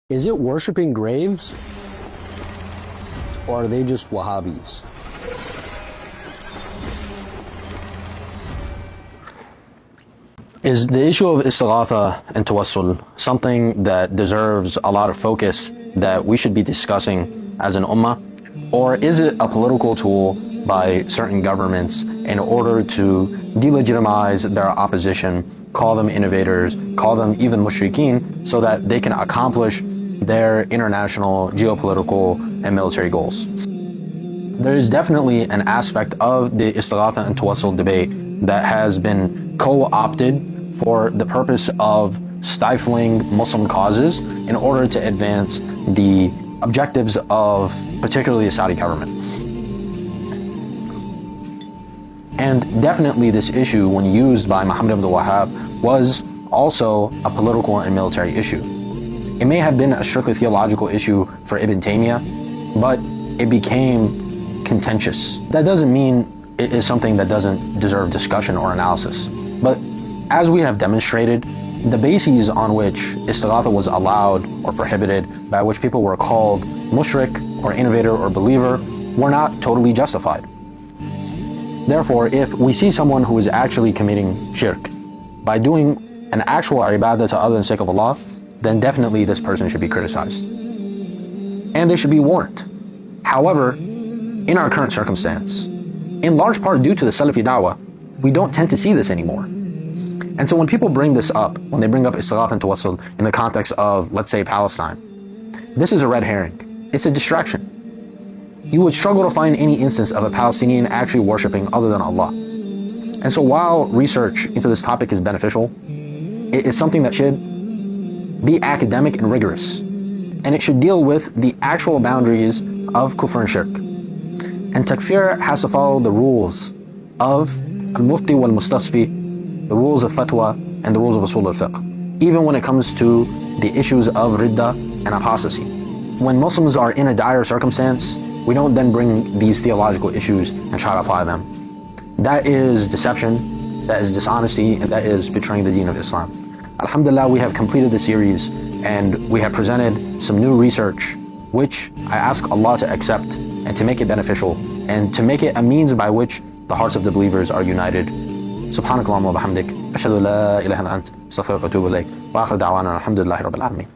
Is it worshiping graves? Or are they just Wahhabis? Is the issue of istighatha and tawassul something that deserves a lot of focus that we should be discussing as an ummah? Or is it a political tool by certain governments in order to delegitimize their opposition, call them innovators, call them even mushrikeen, so that they can accomplish their international geopolitical and military goals? There is definitely an aspect of the istighatha and tawassul debate that has been co-opted for the purpose of stifling Muslim causes in order to advance the objectives of particularly the Saudi government. And definitely this issue, when used by Muhammad ibn Wahhab, was also a political and military issue. It may have been a strictly theological issue for Ibn Taymiyyah, but it became contentious. That doesn't mean it is something that doesn't deserve discussion or analysis. But as we have demonstrated, the bases on which istighatha was allowed or prohibited, by which people were called mushrik or innovator or believer, were not totally justified. Therefore, if we see someone who is actually committing shirk by doing an actual ibadah to other than the sake of Allah, then definitely this person should be criticized. And they should be warned. However, in our current circumstance, in large part due to the Salafi da'wah, we don't tend to see this anymore. And so when people bring this up, when they bring up istighatha and tawassul in the context of, let's say, Palestine, this is a red herring. It's a distraction. You would struggle to find any instance of a Palestinian actually worshiping other than Allah. And so while research into this topic is beneficial, it is something that should be academic and rigorous. And it should deal with the actual boundaries of kufr and shirk. And takfir has to follow the rules of al-mufti wal-mustasfi, the rules of fatwa, and the rules of usul al-fiqh, even when it comes to the issues of ridda and apostasy. When Muslims are in a dire circumstance, we don't then bring these theological issues and try to apply them. That is deception, that is dishonesty, and that is betraying the deen of Islam. Alhamdulillah, we have completed the series and we have presented some new research which I ask Allah to accept and to make it beneficial and to make it a means by which the hearts of the believers are united. Subhanakallahumma wa bihamdik, ashhadu an la ilaha illa ant, astaghfiruka wa atubu ilayk, wa akhiru da'wana alhamdulillahi rabbil alamin.